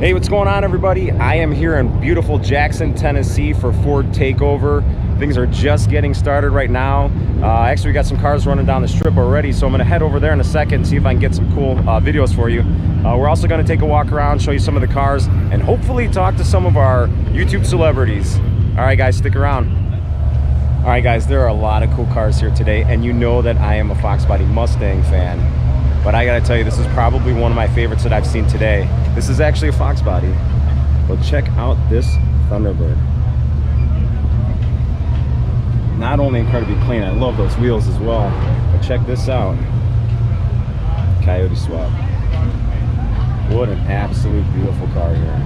Hey, what's going on, everybody? I am here in beautiful Jackson, Tennessee for Ford Takeover. Things are just getting started right now. Actually, we got some cars running down the strip already, so I'm gonna head over there in a second and see if I can get some cool videos for you. We're also gonna take a walk around, show you some of the cars, and hopefully talk to some of our YouTube celebrities. All right, guys, stick around. All right, guys, there are a lot of cool cars here today, and you know that I am a Fox Body Mustang fan. But I gotta tell you, this is probably one of my favorites that I've seen today. This is actually a Fox Body. But check out this Thunderbird. Not only incredibly clean, I love those wheels as well. But check this out. Coyote swap. What an absolute beautiful car here.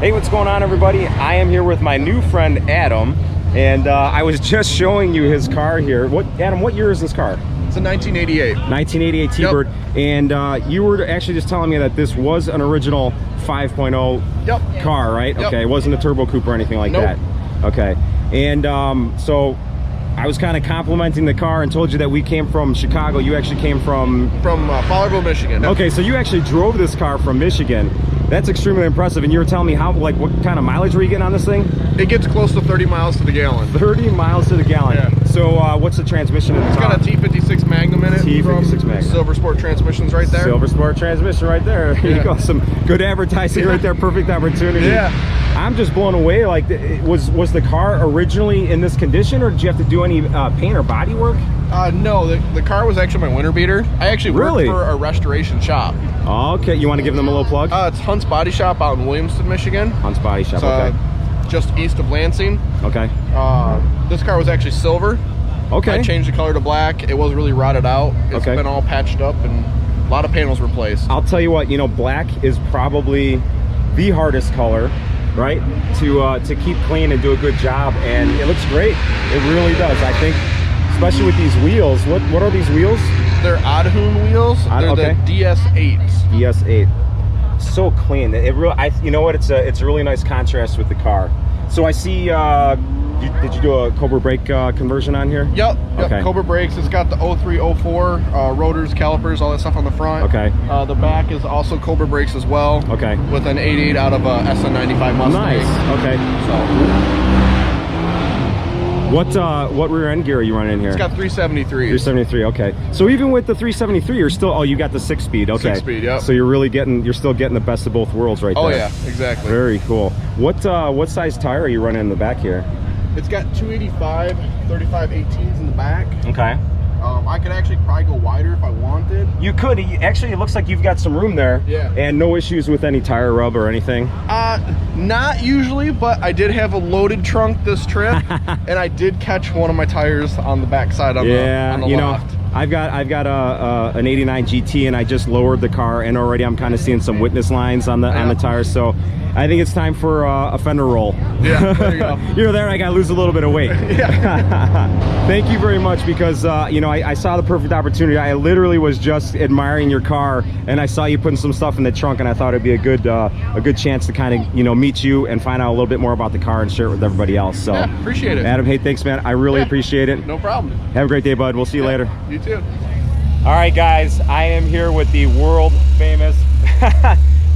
Hey, what's going on, everybody? I am here with my new friend, Adam. And I was just showing you his car here. Adam, what year is this car? It's a 1988. 1988 T-Bird. Yep. And you were actually just telling me that this was an original 5.0 car, right? Yep. Okay, it wasn't a turbo coupe or anything like that. Okay. And so I was kind of complimenting the car and told you that we came from Chicago. You actually came from Fowlerville, Michigan. Okay, so you actually drove this car from Michigan. That's extremely impressive. And you were telling me how, like, what kind of mileage were you getting on this thing? It gets close to 30 miles to the gallon. 30 miles to the gallon. Yeah. So what's the transmission in the car? It's got a T56 Magnum in it. T56 Magnum. Silver Sport transmissions right there. Silver Sport transmission right there. There you go. Some good advertising right there. Perfect opportunity. Yeah. I'm just blown away. Like, was the car originally in this condition, or did you have to do any paint or body work? No, the car was actually my winter beater. I actually worked for a restoration shop. Okay, you want to give them a little plug? It's Hunt's Body Shop out in Williamston, Michigan. Hunt's Body Shop, okay. Just east of Lansing. Okay. This car was actually silver. Okay. I changed the color to black. It was really rotted out. It's been all patched up and a lot of panels replaced. I'll tell you what, you know, black is probably the hardest color, right? To keep clean and do a good job, and it looks great. It really does. I think, especially with these wheels. What are these wheels? They're Oddhoon wheels. They're the DS8s. DS8. So clean. You know what? It's a really nice contrast with the car. So I see. Did you do a Cobra brake conversion on here? Yep. Okay. Cobra brakes. It's got the 03, 04 rotors, calipers, all that stuff on the front. Okay. The back is also Cobra brakes as well. Okay. With an 88 out of a SN95 Mustang. Nice. Okay. So. What rear end gear are you running in here? It's got 373. 373. Okay. So even with the 373, you're still you got the 6-speed. Okay. 6-speed. Yep. So you're still getting the best of both worlds right there. Oh yeah, exactly. Very cool. What size tire are you running in the back here? It's got 285 35 18s in the back. Okay. I could actually probably go wider if I wanted. You could. Actually, it looks like you've got some room there. Yeah. And no issues with any tire rub or anything? Not usually, but I did have a loaded trunk this trip, and I did catch one of my tires on the backside on the loft. I've got an 89 GT, and I just lowered the car, and already I'm kind of seeing some witness lines on the tires. So I think it's time for a fender roll. Yeah, there you go. You're there, I gotta lose a little bit of weight. Yeah. Thank you very much, because you know, I saw the perfect opportunity. I literally was just admiring your car, and I saw you putting some stuff in the trunk, and I thought it'd be a good chance to kind of, you know, meet you and find out a little bit more about the car and share it with everybody else. So yeah, appreciate it. Adam, hey, thanks, man. I really appreciate it. No problem. Have a great day, bud. We'll see you later. You too. All right, guys, I am here with the world famous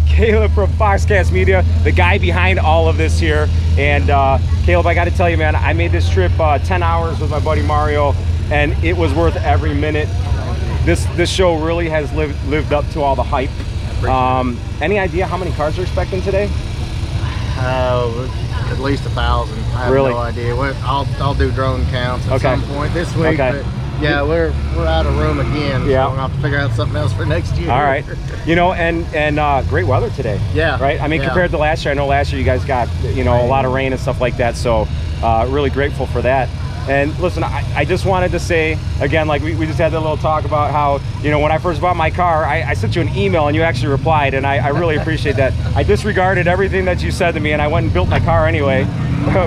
Caleb from Foxcast Media, the guy behind all of this here. And Caleb, I got to tell you, man, I made this trip 10 hours with my buddy Mario, and it was worth every minute. This show really has lived up to all the hype. Any idea how many cars you're expecting today? At least 1,000. I have no idea. I'll do drone counts at some point this week. But yeah, we're out of room again. Yeah, so we'll have to figure out something else for next year. All right. You know, and great weather today. Yeah. Right. I mean, compared to last year, I know last year you guys got, you know, a lot of rain and stuff like that. So really grateful for that. And listen, I just wanted to say again, like we just had that little talk about how, you know, when I first bought my car, I sent you an email and you actually replied, and I really appreciate that. I disregarded everything that you said to me, and I went and built my car anyway.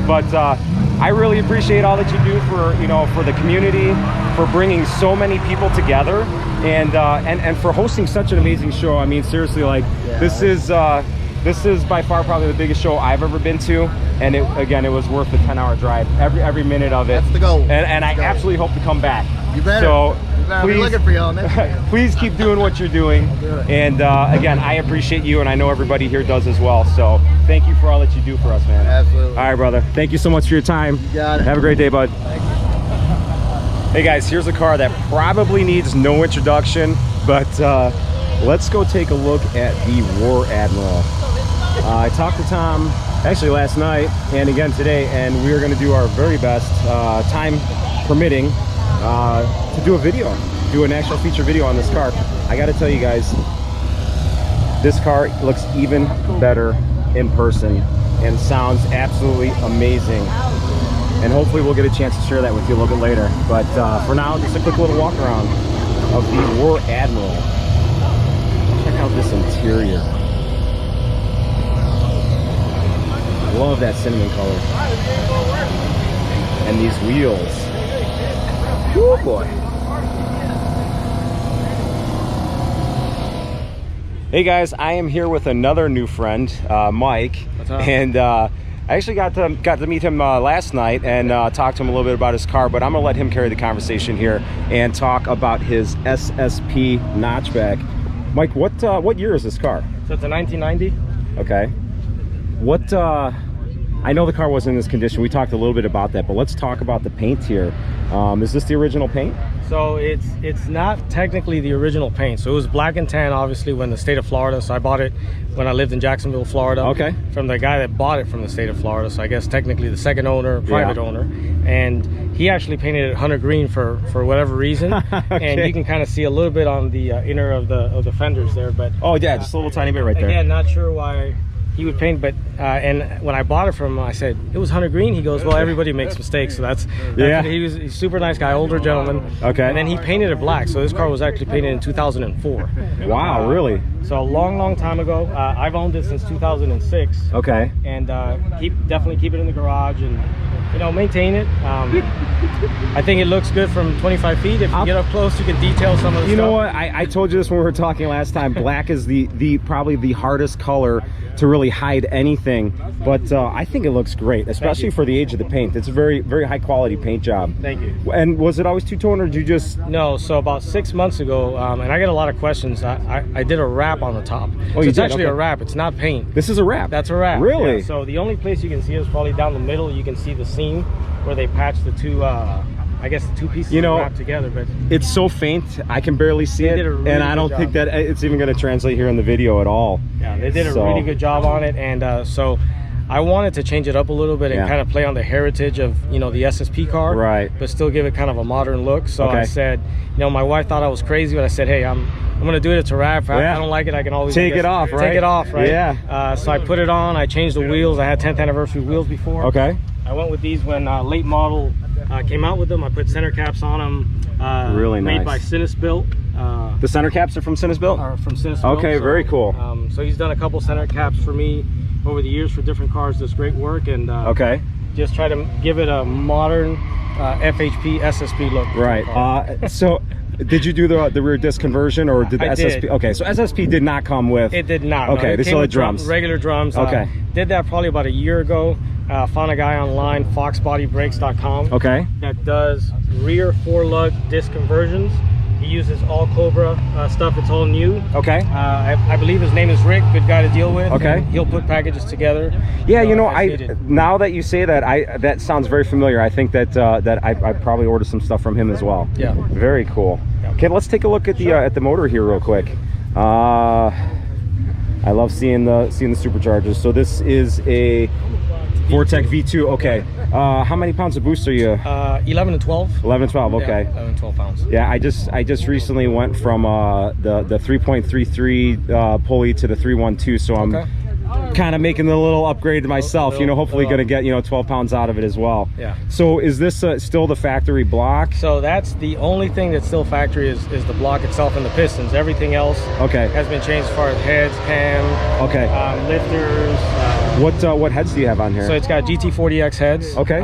But I really appreciate all that you do for, you know, for the community, for bringing so many people together, and for hosting such an amazing show. I mean, seriously, like this is by far probably the biggest show I've ever been to, and it was worth the 10-hour drive, every minute of it. That's the goal. And I absolutely hope to come back. You better. So I'll be looking for y'all next year. Please keep doing what you're doing. And again, I appreciate you, and I know everybody here does as well. So thank you for all that you do for us, man. Absolutely. All right, brother. Thank you so much for your time. You got it. Have a great day, bud. Hey guys, here's a car that probably needs no introduction, but let's go take a look at the War Admiral. I talked to Tom actually last night and again today, and we are going to do our very best, time permitting, to do a video, do an actual feature video on this car. I got to tell you guys, this car looks even better in person and sounds absolutely amazing. And hopefully we'll get a chance to share that with you a little bit later. But for now, just a quick little walk around of the War Admiral. Check out this interior. Love that cinnamon color. And these wheels. Woo boy. Hey guys, I am here with another new friend, Mike. What's up? And I actually got to meet him last night and talk to him a little bit about his car, but I'm gonna let him carry the conversation here and talk about his SSP notchback. Mike, what year is this car? So it's a 1990. Okay. What I know the car wasn't in this condition. We talked a little bit about that, but let's talk about the paint here. Is this the original paint? So it's not technically the original paint. So it was black and tan, obviously, when the state of Florida. So I bought it when I lived in Jacksonville, Florida. Okay. From the guy that bought it from the state of Florida. So I guess technically the second owner, private owner. And he actually painted it hunter green for whatever reason. Okay. And you can kind of see a little bit on the inner of the fenders there. But oh yeah, just a little tiny bit right there. Again, not sure why he would paint, but and when I bought it from him, I said it was hunter green. He goes, well, everybody makes mistakes, so that's yeah. He's a super nice guy, older gentleman. Okay. And then he painted it black, so this car was actually painted in 2004. Wow, really? So a long time ago. I've owned it since 2006. Okay. And definitely keep it in the garage and maintain it. I think it looks good from 25 feet. If you get up close, you can detail some of the stuff. You know what? I told you this when we were talking last time. Black is the probably the hardest color to really hide anything, but I think it looks great, especially for the age of the paint. It's a very high quality paint job. Thank you. And was it always two-tone, or did you just? No, so about 6 months ago, and I get a lot of questions. I did a wrap on the top. Oh, so it's actually a wrap. It's not paint. This is a wrap. That's a wrap. Really? Yeah. So the only place you can see is probably down the middle. You can see the seam where they patched the two. I guess the two pieces wrapped together, but it's so faint I can barely see it, really and I don't think that it's even going to translate here in the video at all. Yeah, they did a really good job on it, and so I wanted to change it up a little bit and kind of play on the heritage of the SSP car, right? But still give it kind of a modern look. So I said, my wife thought I was crazy, but I said, hey, I'm gonna do it. It's a wrap. I don't like it. I can always take it off, right? Take it off, right? Yeah. So I put it on. I changed the wheels. I had 10th anniversary wheels before. Okay. I went with these when late model came out with them. I put center caps on them. Really nice. Made by Built. The center caps are from Built? Are from Built. Okay, so, very cool. So he's done a couple center caps for me over the years for different cars. Does great work, and just try to give it a modern FHP SSP look. Right. So did you do the rear disc conversion, or did the SSP? Did. Okay, so SSP did not come with. It did not. Okay, no, they still had drums. Regular drums. Okay. Did that probably about a year ago. Found a guy online, foxbodybrakes.com. Okay. That does rear 4-lug disc conversions. He uses all Cobra stuff. It's all new. Okay. I believe his name is Rick. Good guy to deal with. Okay. He'll put packages together. Yeah, now that you say that, that sounds very familiar. I think that I probably ordered some stuff from him as well. Yeah. Very cool. Yeah. Okay, let's take a look at the motor here real quick. I love seeing the superchargers. So this is a Ford Tech V2. Okay. How many pounds of boost are you? 11 and 12. 11 and 12. Okay. Yeah, 11 and 12 pounds. Yeah, I just recently went from the 3.33 pulley to the 312. So I'm kind of making the little upgrade to myself. Hopefully going to get 12 pounds out of it as well. Yeah. So is this still the factory block? So that's the only thing that's still factory is the block itself and the pistons. Everything else has been changed as far as heads, cam, lifters. What heads do you have on here? So it's got GT40X heads. Okay.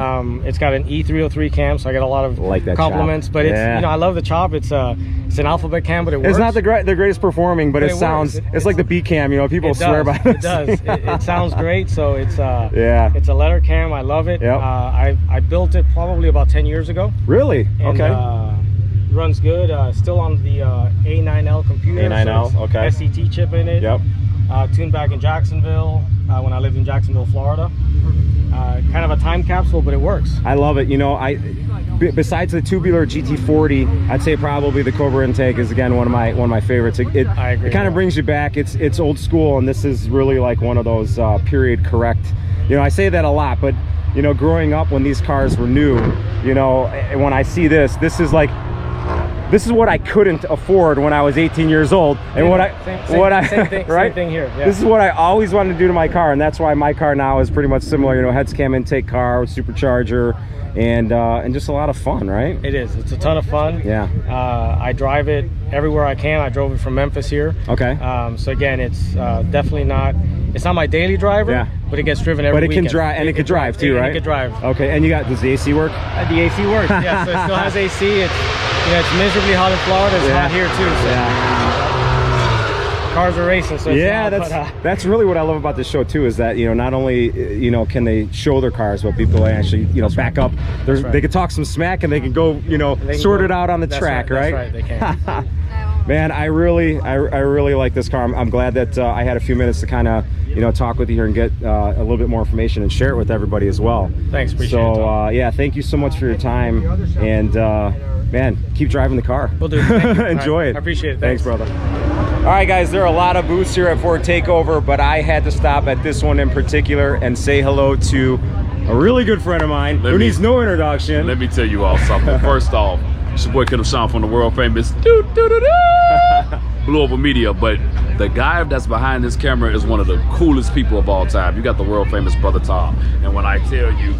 It's got an E303 cam, so I get a lot of compliments. Chop. But it's I love the chop. It's an alphabet cam, but it works. It's not the greatest performing, but it sounds. It's like the B cam. People swear by it. It does. It sounds great. So it's it's a letter cam. I love it. Yep. I built it probably about 10 years ago. Really? And, okay. runs good. Still on the A9L computer. A9L, so okay. SCT chip in it. Yep. Tuned back in Jacksonville when I lived in Jacksonville, Florida. Kind of a time capsule, but it works. I love it. You know, besides the tubular GT40, I'd say probably the Cobra intake is again one of my favorites. I agree. It kind of brings you back. It's old school, and this is really like one of those period correct. You know, I say that a lot, but you know, growing up when these cars were new, you know, when I see this is like, this is what I couldn't afford when I was 18 years old, and same thing here. Yeah. This is what I always wanted to do to my car, and that's why my car now is pretty much similar. You know, heads cam intake car with supercharger, and just a lot of fun, right? It is. It's a ton of fun. Yeah. I drive it everywhere I can. I drove it from Memphis here. Okay. So again, it's definitely not. It's not my daily driver. Yeah. But it gets driven every weekend. But it can drive, and it can drive too, right? It can drive. Okay. And does the AC work? The AC works. Yeah. So it still has AC. It's miserably hot in Florida. It's hot here too. So. Yeah. Cars are racing, so that's really what I love about this show too, is that, you know, not only, you know, can they show their cars, but people actually, you know, back up. They can talk some smack, and they can go, you know, sort it out on the track, right? That's right, they can. Man, I really like this car. I'm glad that I had a few minutes to kind of, you know, talk with you here and get a little bit more information and share it with everybody as well. Thanks, appreciate it. So yeah, thank you so much for your time, and man, keep driving the car. Will do. Thank you. Enjoy it. I appreciate it. Thanks, brother. All right, guys, there are a lot of booths here at Ford Takeover, but I had to stop at this one in particular and say hello to a really good friend of mine who needs no introduction. Let me tell you all something. First off, it's your boy Kendall Sean from the world famous Blue Oval Media, but the guy that's behind this camera is one of the coolest people of all time. You got the world famous Brother Tom, and when I tell you,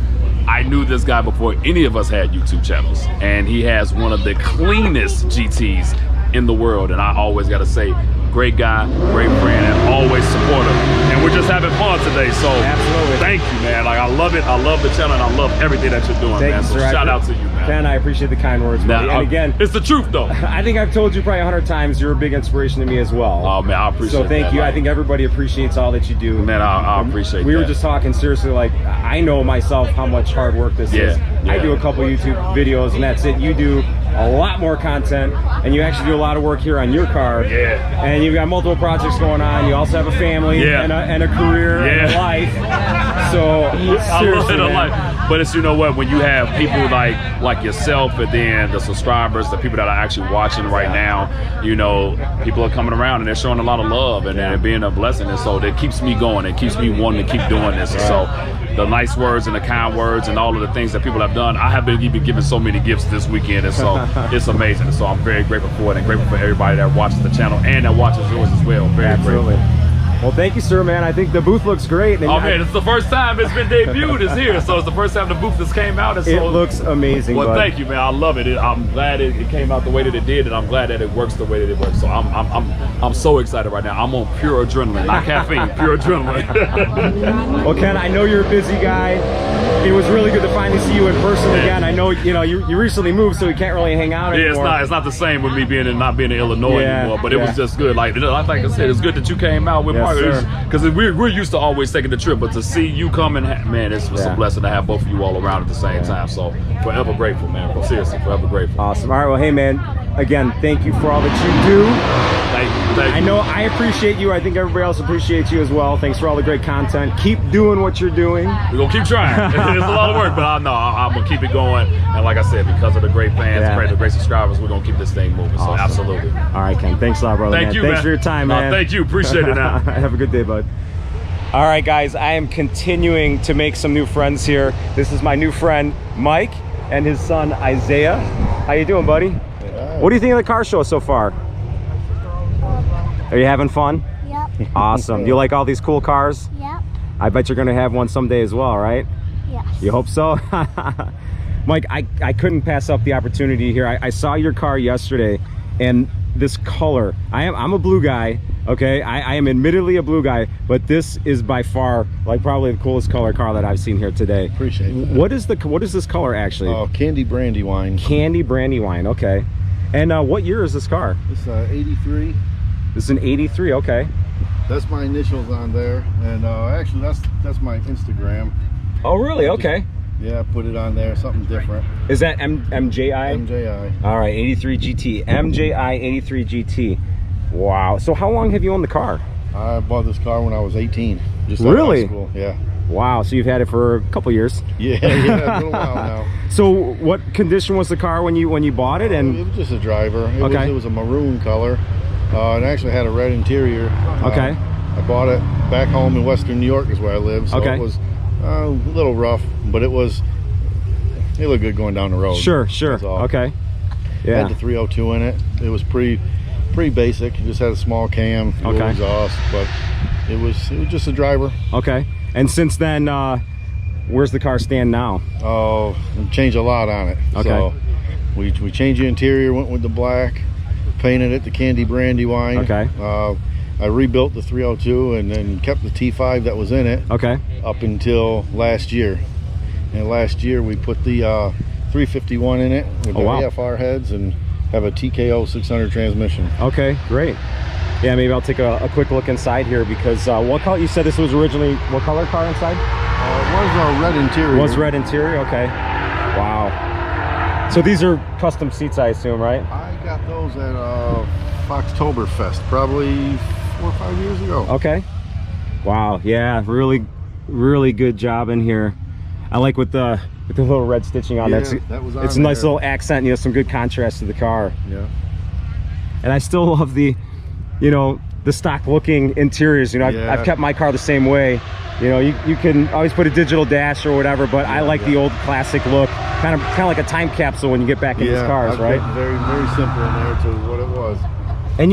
I knew this guy before any of us had YouTube channels, and he has one of the cleanest GTs in the world, and I always gotta say, great guy, great friend, and always supportive. And we're just having fun today, so absolutely, thank you, man. Like, I love it. I love the channel, and I love everything that you're doing, man. So shout out to you, man. Ken, I appreciate the kind words, buddy. And again, it's the truth, though. I think I've told you probably 100 times you're a big inspiration to me as well. Oh man, I appreciate that. So thank you. I think everybody appreciates all that you do. Man, I appreciate that. We were just talking seriously, like, I know myself how much hard work this is. I do a couple YouTube videos, and that's it. You do a lot more content, and you actually do a lot of work here on your car. Yeah. And you've got multiple projects going on. You also have a family and a career and a life. So seriously, man. But it's, you know what, when you have people like yourself, and then the subscribers, the people that are actually watching right now, you know, people are coming around and they're showing a lot of love, and they're being a blessing, and so that keeps me going. It keeps me wanting to keep doing this. And so the nice words and the kind words and all of the things that people have done, I have been even given so many gifts this weekend, and so it's amazing. And so I'm very grateful for it, and grateful for everybody that watches the channel and that watches yours as well. Very grateful. Well, thank you, sir, man. I think the booth looks great. And oh, man, it's the first time it's been debuted. It's here. So it's the first time the booth just came out. And so, it looks amazing, well, thank you, man. I love it. I'm glad it came out the way that it did, and I'm glad that it works the way that it works. So I'm so excited right now. I'm on pure adrenaline, not caffeine, pure adrenaline. Well, Ken, I know you're a busy guy. It was really good to finally see you in person again. I know, you know, you recently moved, so we can't really hang out anymore. Yeah, it's not the same with me not being in Illinois anymore, but it was just good. Like I said, it's good that you came out with Mark, because we're used to always taking the trip, but to see you come and man, it's a blessing to have both of you all around at the same time. So forever grateful, man. Seriously, forever grateful. Awesome. All right, well, hey, man, again, thank you for all that you do. Thank you. I know I appreciate you. I think everybody else appreciates you as well. Thanks for all the great content. Keep doing what you're doing. We're gonna keep trying. It's a lot of work, but I'm gonna keep it going. And like I said, because of the great fans, the great subscribers, we're gonna keep this thing moving. So absolutely. All right, Ken. Thanks a lot, brother. Thank you, Thanks man. for your time, man. Thank you. Appreciate it now. Have a good day, bud. All right, guys, I am continuing to make some new friends here. This is my new friend, Mike, and his son, Isaiah. How you doing, buddy? What do you think of the car show so far? Are you having fun? Yep. Awesome. You like all these cool cars? Yep. I bet you're gonna have one someday as well, right? Yes. You hope so? Mike, I couldn't pass up the opportunity here. I saw your car yesterday, and this color, I'm a blue guy, okay? I am admittedly a blue guy, but this is by far like probably the coolest color car that I've seen here today. Appreciate that. What is this color actually? Oh, Candy Brandywine. Candy Brandywine, okay. And what year is this car? It's 83. This is an 83, okay. That's my initials on there, and actually that's my Instagram. Oh, really? Okay. Yeah, put it on there, something different. Is that MJI? MJI. All right, 83 GT. MJI 83 GT. Wow. So how long have you owned the car? I bought this car when I was 18. Just out of high school. Yeah. Wow. So you've had it for a couple years. Yeah, it's been a while now. So what condition was the car when you bought it? And it was just a driver. Okay. It was a maroon color. It actually had a red interior. Okay. I bought it back home in Western New York is where I live. So Okay. it was a little rough, but it looked good going down the road. Sure, sure. Okay. Yeah. Had the 302 in it. It was pretty basic. It just had a small cam, dual exhaust, but it was just a driver. Okay. And since then, where's the car stand now? Oh, changed a lot on it. Okay. So we changed the interior, went with the black, painted it the candy brandy wine. Okay. I rebuilt the 302 and then kept the T5 that was in it. Okay. Up until last year. And last year we put the 351 in it with the AFR heads and have a TKO 600 transmission. Okay, great. Yeah, maybe I'll take a quick look inside here because what color? You said this was originally what color car inside? It was a red interior. Was red interior? Okay. Wow. So these are custom seats, I assume, right? I got those at Foxtoberfest, probably 4 or 5 years ago. Okay. Wow. Yeah, really good job in here. I like with the little red stitching on there. It's a nice little accent, some good contrast to the car. Yeah. And I still love the stock looking interiors. I've kept my car the same way. You can always put a digital dash or whatever, but I like the old classic look, kind of like a time capsule when you get back in these cars, right? Very, very simple in there to what it was. And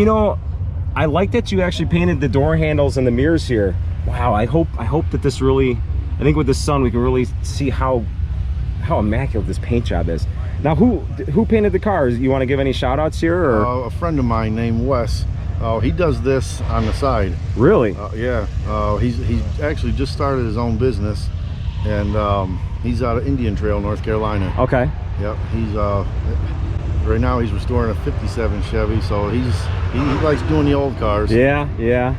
I like that you actually painted the door handles and the mirrors here. Wow, I hope that this really, I think with the sun we can really see how immaculate this paint job is. Now, who painted the cars? You want to give any shout outs here? Or? A friend of mine named Wes. He does this on the side. Really? Yeah. He's actually just started his own business, and he's out of Indian Trail, North Carolina. Okay. Yep. He's right now he's restoring a '57 Chevy, so he likes doing the old cars. Yeah.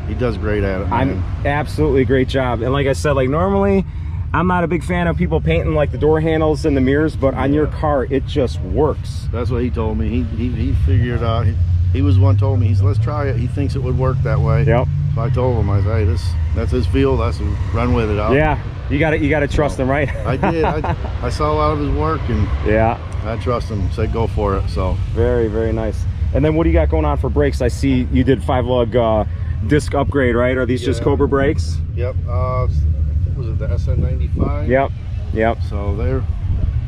He does great at it, man. Absolutely great job. And like I said, normally I'm not a big fan of people painting like the door handles and the mirrors, but on your car it just works. That's what he told me. He figured out. He was one told me, he said, let's try it. He thinks it would work that way. Yep. So I told him, I said, hey, that's his field. Let's run with it. Yeah, you got to trust him, right? I did. I saw a lot of his work, and I trust him. Said go for it. So very, very nice. And then what do you got going on for brakes? I see you did 5-lug disc upgrade, right? Are these just Cobra brakes? Yep. Was it the SN95? Yep. So they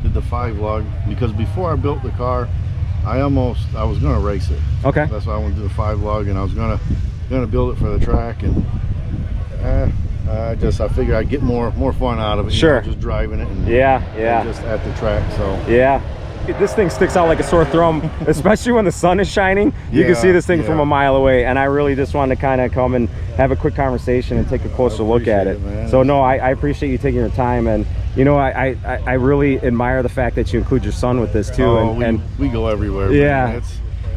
did the 5-lug because before I built the car, I was gonna race it. Okay. That's why I went to the 5-lug, and I was gonna build it for the track, and I figured I'd get more fun out of it. Sure. Just driving it. And just at the track. So this thing sticks out like a sore thumb, especially when the sun is shining. You can see this thing from a mile away, and I really just wanted to kind of come and have a quick conversation and take a closer look at it. So no, I appreciate you taking your time, and I really admire the fact that you include your son with this too. And we go everywhere. Yeah. Man.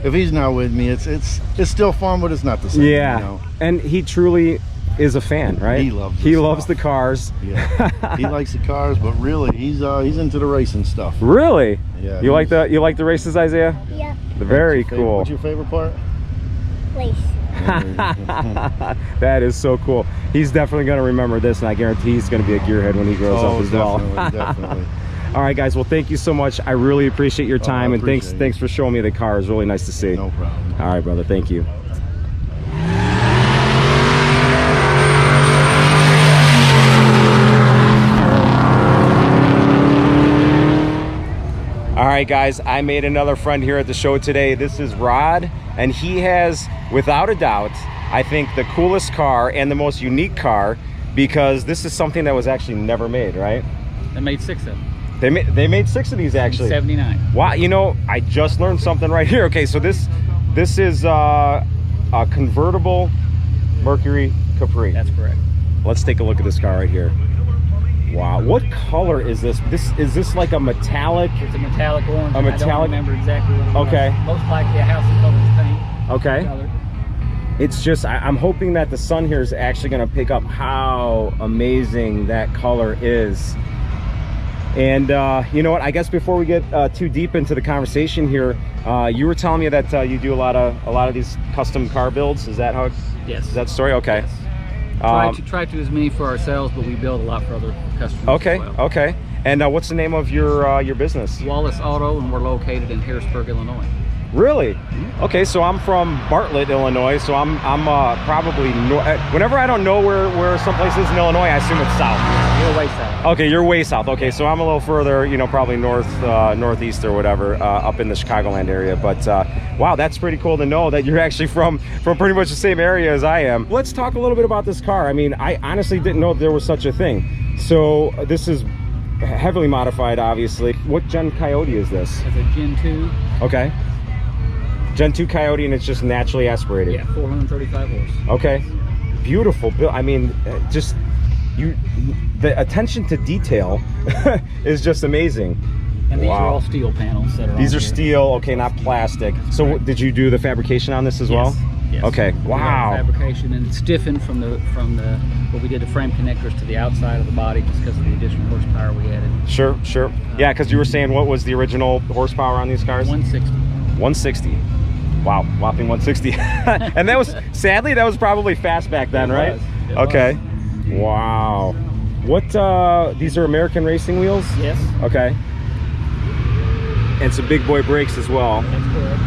If he's not with me, it's still fun, but it's not the same. Yeah. And he truly is a fan, right? He loves the cars. Yeah. He likes the cars, but really he's into the racing stuff. Really? Yeah. You like the races, Isaiah? Yeah. Very cool. What's your favorite part? Race. That is so cool. He's definitely going to remember this, and I guarantee he's going to be a gearhead when he grows up as well. Definitely. All right, guys. Well, thank you so much. I really appreciate your time, and thanks for showing me the car. It's really nice to see. No problem. All right, brother. Thank you. All right, guys, I made another friend here at the show today. This is Rod, and he has, without a doubt, I think the coolest car and the most unique car, because this is something that was actually never made, right? They made 6 of them. They made 6 of these actually. 79. Wow, I just learned something right here. Okay, so this is a convertible Mercury Capri. That's correct. Let's take a look at this car right here. Wow, what color is this? Is this like a metallic? It's a metallic orange. A metallic. I don't remember exactly what it was. Okay. Most likely a house of colors paint. Okay. Color. It's just I'm hoping that the sun here is actually going to pick up how amazing that color is. And you know what? I guess before we get too deep into the conversation here, you were telling me that you do a lot of these custom car builds. Is that how? Yes. Is that the story? Okay. Yes. Try to as many for ourselves, but we build a lot for other customers. Okay. As well. Okay. And what's the name of your business? Wallace Auto, and we're located in Harrisburg, Illinois. Really? Okay, so I'm from Bartlett, Illinois, so I'm probably whenever I don't know where someplace is in Illinois, I assume it's south. You're way south. Okay, you're way south. Okay, so I'm a little further, you know, probably northeast or whatever, up in the Chicagoland area. But wow, that's pretty cool to know that you're actually from pretty much the same area as I am. Let's talk a little bit about this car. I mean, I honestly didn't know there was such a thing. So this is heavily modified, obviously. What Gen Coyote is this? It's a Gen 2. Okay. Gen 2 Coyote, and it's just naturally aspirated. Yeah, 435 horse. Okay, beautiful build. I mean, just the attention to detail is just amazing. And these are all steel panels that are. These are steel. Okay, not plastic. So, right. Did you do the fabrication on this as well? Yes. Okay. Wow. Fabrication, and it's stiffened from the what we did the frame connectors to the outside of the body just because of the additional horsepower we added. Sure. Yeah, because you were saying what was the original horsepower on these cars? 160. 160. Wow, whopping 160. And that was, sadly, that was probably fast back then, right? It okay. was. Wow. What, these are American racing wheels? Yes. Okay. And some big boy brakes as well. That's correct.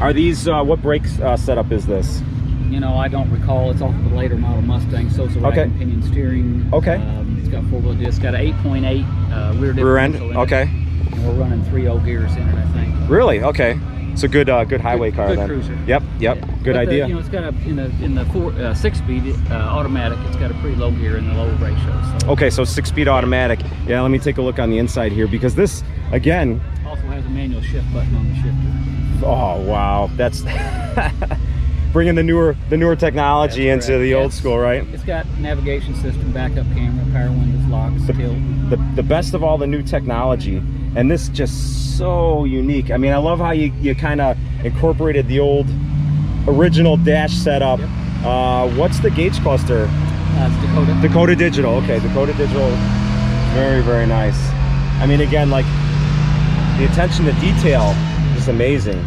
Are these, what brake setup is this? You know, I don't recall. It's off of the later model Mustang, so it's a wagon pinion steering. Okay. It's got 4-wheel disc. It's got an 8.8 rear end. Okay. And we're running 3.0 gears in it, I think. Really? Okay. It's a good highway car good then. Cruiser. Yep. Yeah. Good idea. You know, it's got in the 6-speed automatic. It's got a pretty low gear in the low ratio. So. Okay, so 6-speed automatic. Yeah, let me take a look on the inside here because this, again, also has a manual shift button on the shifter. Oh wow, that's bringing the newer technology into the old school, right? It's got navigation system, backup camera, power windows, locks, tilt. The best of all the new technology, and this just so unique. I mean, I love how you kind of incorporated the old original dash setup. Yep. What's the gauge cluster? It's Dakota. Dakota Digital. Okay, Dakota Digital. Very, very nice. I mean, again, like the attention to detail is amazing.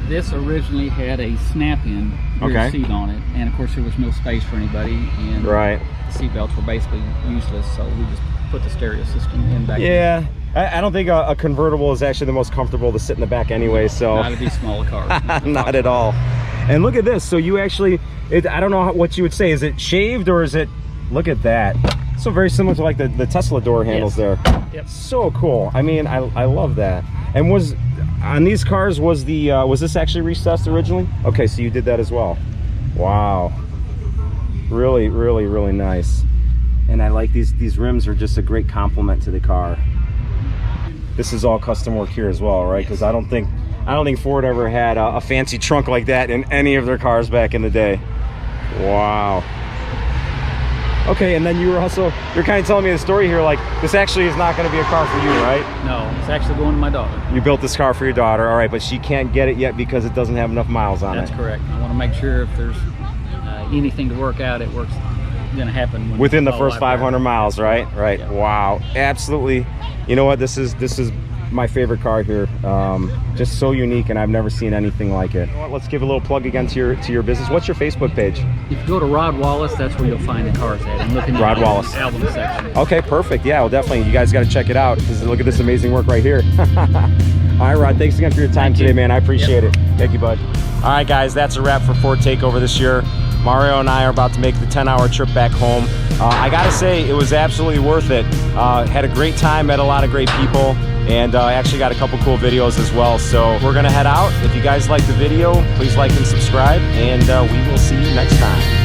This originally had a snap-in rear seat on it, and of course there was no space for anybody, and right. The seat belts were basically useless, so we just put the stereo system in back. Yeah, I don't think a convertible is actually the most comfortable to sit in the back anyway. So not of these smaller cars. Not at all. And look at this. So you actually, I don't know what you would say. Is it shaved or is it? Look at that. So very similar to like the Tesla door handles there. Yep. So cool. I mean, I love that. And on these cars was this actually recessed originally? Okay, so you did that as well. Wow. Really, really, really nice. And I like these rims are just a great compliment to the car. This is all custom work here as well, right? Because I don't think Ford ever had a fancy trunk like that in any of their cars back in the day. Wow. Okay, and then you're kind of telling me the story here, like this actually is not going to be a car for you, right? No, it's actually going to my daughter. You built this car for your daughter, all right, but she can't get it yet because it doesn't have enough miles on it. That's correct. I want to make sure if there's anything to work out, it works. Going to happen within the first 500 miles, right? Right. Yeah. Wow, absolutely. You know what? This is my favorite car here. Just so unique, and I've never seen anything like it. You know what? Let's give a little plug again to your business. What's your Facebook page? If you go to Rod Wallace, that's where you'll find the cars at. And look in the Rod Wallace album section. Okay, perfect. Yeah, well, definitely. You guys got to check it out. Look at this amazing work right here. All right, Rod. Thanks again for your time today, man. I appreciate it. Thank you, bud. All right, guys. That's a wrap for Ford Takeover this year. Mario and I are about to make the 10-hour trip back home. I gotta say, it was absolutely worth it. Had a great time, met a lot of great people, and I actually got a couple cool videos as well. So we're gonna head out. If you guys like the video, please like and subscribe, and we will see you next time.